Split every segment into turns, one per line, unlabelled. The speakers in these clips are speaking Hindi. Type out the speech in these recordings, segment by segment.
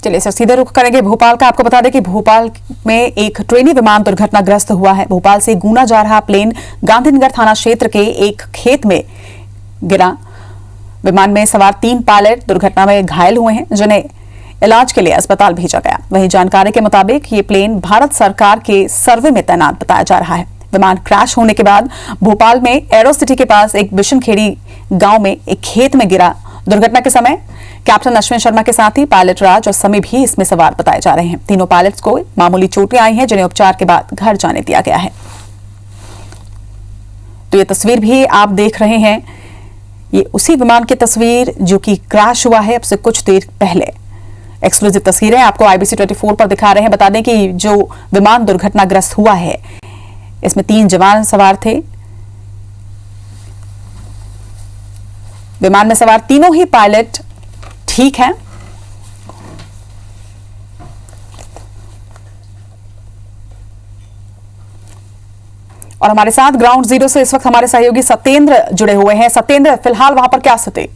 चलिए सर, सीधे रुख करेंगे भोपाल का। आपको बता दें कि भोपाल में एक ट्रेनी विमान दुर्घटनाग्रस्त हुआ है। भोपाल से गुना जा रहा प्लेन गांधीनगर थाना क्षेत्र के एक खेत में गिरा। विमान में सवार 3 पायलट दुर्घटना में घायल हुए हैं, जिन्हें इलाज के लिए अस्पताल भेजा गया। वहीं जानकारी के मुताबिक ये प्लेन भारत सरकार के सर्वे में तैनात बताया जा रहा है। विमान क्रैश होने के बाद भोपाल में एरो सिटी के पास एक बिशनखेड़ी गांव में एक खेत में गिरा। दुर्घटना के समय कैप्टन अश्विन शर्मा के साथ ही पायलट राज और समी भी इसमें सवार बताए जा रहे हैं। तीनों पायलट्स को मामूली चोटें आई हैं, जिन्हें उपचार के बाद घर जाने दिया गया है। तो ये तस्वीर भी आप देख रहे हैं, ये उसी विमान की तस्वीर जो कि क्रैश हुआ है अब से कुछ देर पहले। एक्सक्लूसिव तस्वीरें आपको IBC 24 पर दिखा रहे हैं। बता दें कि जो विमान दुर्घटनाग्रस्त हुआ है इसमें 3 जवान सवार थे। विमान में सवार तीनों ही पायलट ठीक है। और हमारे साथ ग्राउंड जीरो से इस वक्त हमारे सहयोगी सत्येंद्र जुड़े हुए हैं। सत्येंद्र, फिलहाल वहां पर क्या स्थिति?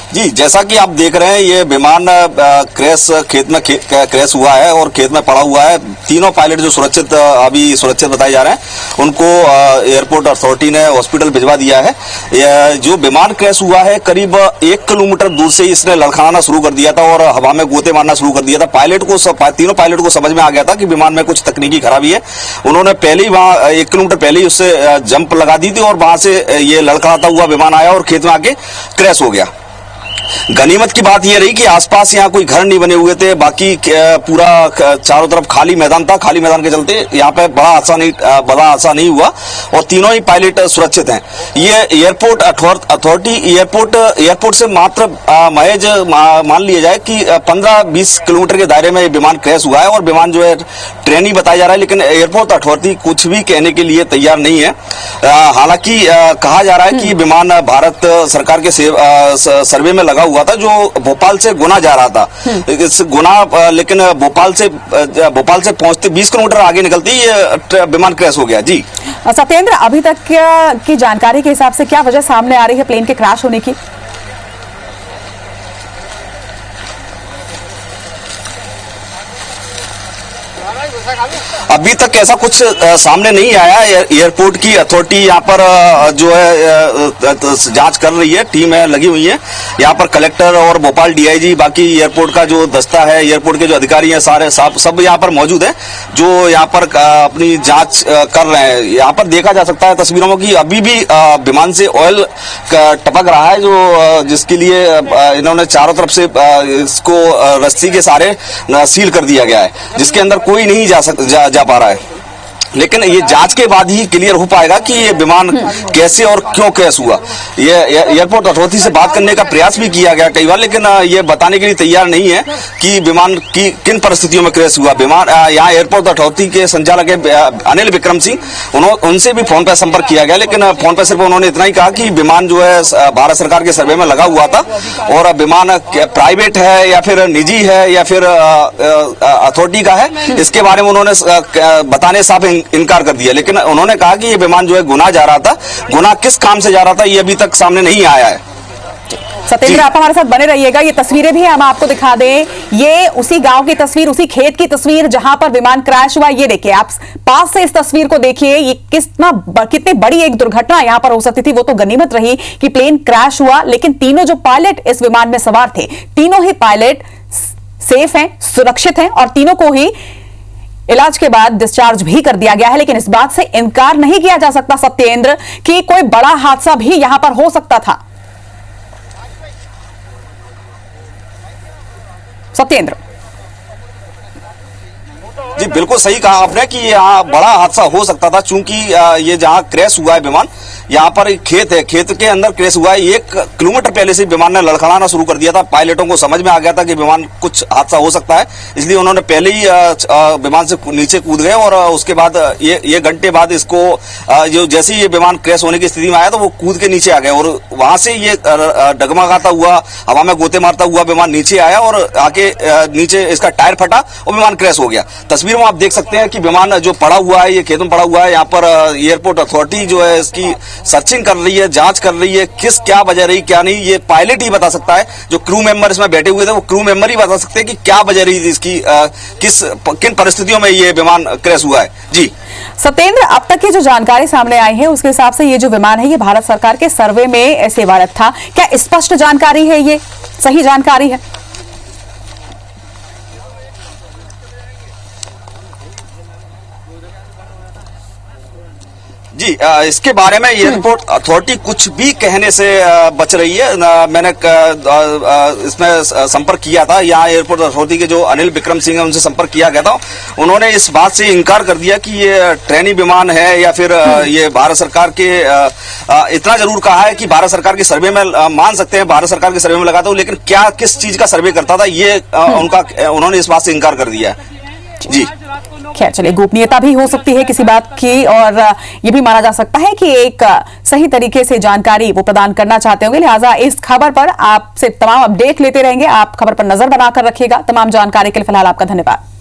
जी, जैसा कि आप देख रहे हैं, ये विमान खेत में क्रैश हुआ है और खेत में पड़ा हुआ है। तीनों पायलट जो अभी सुरक्षित बताए जा रहे हैं, उनको एयरपोर्ट अथॉरिटी ने हॉस्पिटल भिजवा दिया है। जो विमान क्रैश हुआ है, करीब 1 किलोमीटर दूर से इसने लड़खड़ाना शुरू कर दिया था और हवा में गोते मारना शुरू कर दिया था। तीनों पायलट को समझ में आ गया था कि विमान में कुछ तकनीकी खराबी है। उन्होंने पहले ही वहां 1 किलोमीटर पहले ही उससे जंप लगा दी थी और वहां से ये लड़खड़ाता हुआ विमान आया और खेत में आके क्रैश हो गया। गनीमत की बात यह रही कि आसपास यहाँ कोई घर नहीं बने हुए थे, बाकी पूरा चारों तरफ खाली मैदान था। खाली मैदान के चलते यहाँ पे बड़ा हादसा नहीं हुआ और तीनों ही पायलट सुरक्षित हैं। ये एयरपोर्ट अथॉरिटी एयरपोर्ट से मात्र महज मान लिया जाए कि 15-20 किलोमीटर के दायरे में ये विमान क्रैश हुआ है और विमान जो है ट्रेनी बताया जा रहा है, लेकिन एयरपोर्ट अथॉरिटी कुछ भी कहने के लिए तैयार नहीं है। हालांकि कहा जा रहा है कि विमान भारत सरकार के सर्वे में लगा हुआ था, जो भोपाल से गुना जा रहा था। लेकिन भोपाल से पहुंचते 20 किलोमीटर आगे निकलते ही ये विमान क्रैश हो गया। जी
सत्येंद्र, अभी तक की जानकारी के हिसाब से क्या वजह सामने आ रही है प्लेन के क्रैश होने की?
अभी तक ऐसा कुछ सामने नहीं आया। एयरपोर्ट की अथॉरिटी यहाँ पर जो है जांच कर रही है, टीम है लगी हुई है यहाँ पर। कलेक्टर और भोपाल DIG, बाकी एयरपोर्ट का जो दस्ता है, एयरपोर्ट के जो अधिकारी हैं सारे सब यहाँ पर मौजूद हैं, जो यहाँ पर अपनी जांच कर रहे हैं। यहाँ पर देखा जा सकता है तस्वीरों में कि अभी भी विमान से ऑयल टपक रहा है, जो जिसके लिए इन्होंने चारों तरफ से इसको रस्सी के सहारे सील कर दिया गया है, जिसके अंदर कोई नहीं जा पा रहा है। लेकिन ये जांच के बाद ही क्लियर हो पाएगा कि ये विमान कैसे और क्यों क्रैश हुआ। ये एयरपोर्ट अथॉरिटी से बात करने का प्रयास भी किया गया कई बार, लेकिन ये बताने के लिए तैयार नहीं है कि विमान की किन परिस्थितियों में क्रैश हुआ। विमान यहाँ एयरपोर्ट अथॉरिटी के संचालक अनिल विक्रम सिंह, उनसे भी फोन पर संपर्क किया गया, लेकिन फोन पर सिर्फ उन्होंने इतना ही कहा कि विमान जो है भारत सरकार के सर्वे में लगा हुआ था और विमान प्राइवेट है या फिर निजी है या फिर अथॉरिटी का है, इसके बारे में उन्होंने बताने साफ इनकार कर दिया। लेकिन उन्होंने कहा कि ये विमान जो है गुना जा रहा था। गुना किस काम से जा रहा था ये अभी तक सामने नहीं आया है।
सत्येंद्र, आप हमारे साथ बने रहिएगा। ये तस्वीरें भी हम आपको दिखा दें। ये उसी गांव की तस्वीर, उसी खेत की तस्वीर जहां पर विमान क्रैश हुआ। ये देखिए, आप पास से इस तस्वीर को देखिए। ये कितनी बड़ी एक दुर्घटना यहां पर हो सकती थी। वो तो गनीमत रही कि प्लेन क्रैश हुआ, लेकिन तीनों जो पायलट इस विमान में सवार थे, तीनों ही पायलट सेफ हैं, सुरक्षित हैं और तीनों को ही इलाज के बाद डिस्चार्ज भी कर दिया गया है। लेकिन इस बात से इनकार नहीं किया जा सकता सत्येंद्र कि कोई बड़ा हादसा भी यहां पर हो सकता था। सत्येंद्र
जी, बिल्कुल सही कहा आपने कि यहाँ बड़ा हादसा हो सकता था, चूंकि ये जहाँ क्रैश हुआ है विमान, यहाँ पर एक खेत है, खेत के अंदर क्रैश हुआ है। 1 किलोमीटर पहले से विमान ने लड़खड़ाना शुरू कर दिया था। पायलटों को समझ में आ गया था कि विमान कुछ हादसा हो सकता है, इसलिए उन्होंने पहले ही विमान से नीचे कूद गए और उसके बाद ये घंटे बाद इसको जो जैसे ही ये विमान क्रैश होने की स्थिति में आया तो वो कूद के नीचे आ गए और वहां से ये डगमगाता हुआ, हवा में गोते मारता हुआ विमान नीचे आया और आके नीचे इसका टायर फटा और विमान क्रैश हो गया। तस्वीर में आप देख सकते हैं कि विमान जो पड़ा हुआ है, ये खेत में पड़ा हुआ है। यहाँ पर एयरपोर्ट अथॉरिटी जो है इसकी सर्चिंग कर रही है, जांच कर रही है, किस क्या वजह रही क्या नहीं, ये पायलट ही बता सकता है। जो क्रू मेंबर इसमें बैठे हुए थे वो क्रू मेंबर ही बता सकते हैं कि क्या वजह रही थी इसकी, किन परिस्थितियों में ये विमान क्रैश हुआ है। जी
सत्येंद्र, अब तक की जो जानकारी सामने आई है उसके हिसाब से ये जो विमान है ये भारत सरकार के सर्वे में सेवारत था। क्या स्पष्ट जानकारी है, ये सही जानकारी है?
जी इसके बारे में एयरपोर्ट अथॉरिटी कुछ भी कहने से बच रही है। मैंने इसमें संपर्क किया था, यहाँ एयरपोर्ट अथॉरिटी के जो अनिल विक्रम सिंह है उनसे संपर्क किया गया था। उन्होंने इस बात से इनकार कर दिया कि ये ट्रेनी विमान है या फिर ये भारत सरकार के, इतना जरूर कहा है कि भारत सरकार के सर्वे में मान सकते हैं, भारत सरकार के सर्वे में लगाता हूँ, लेकिन क्या किस चीज का सर्वे करता था ये उन्होंने इस बात से इनकार कर दिया है। जी
खैर चलिए, गोपनीयता भी हो सकती है किसी बात की, और ये भी माना जा सकता है कि एक सही तरीके से जानकारी वो प्रदान करना चाहते होंगे। लिहाजा इस खबर पर आपसे तमाम अपडेट लेते रहेंगे। आप खबर पर नजर बनाकर रखिएगा। तमाम जानकारी के लिए फिलहाल आपका धन्यवाद।